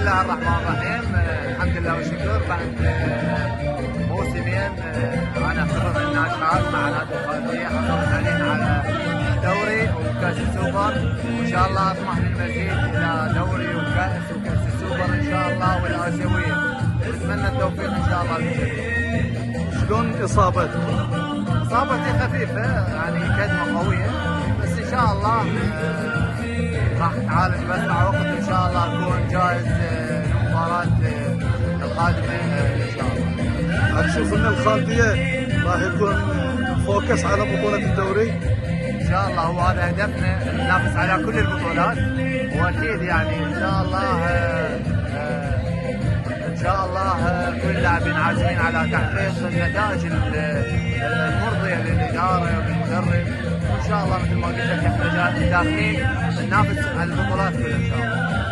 الله الرحمن الرحيم. الحمد لله والشكر بعد موسمين انا خبر الناشئات مع نادي الخالديه، حصلت علينا على دوري وكاس السوبر، وان شاء الله اطمح للمزيد الى دوري وكاس السوبر ان شاء الله والاسيويه، ونتمنى التوفيق ان شاء الله للجميع. شلون اصابتك؟ اصابتي خفيفه يعني كدمه قويه، بس ان شاء الله راح اتعالج باسرع وقت، ان شاء الله اكون جاهز للمباراه القادمه ان شاء الله. هتشوف ان الخالديه راح يكون فوكس على بطوله الدوري؟ ان شاء الله هو هذا هدفنا، ننافس على كل البطولات، واكيد يعني ان شاء الله ان شاء الله كل اللاعبين عازمين على تحقيق النتائج المرضيه للاداره وللمدرب، وان شاء الله مثل ما قلت لك احنا داخلين ننافس على البطولات كلها ان شاء الله.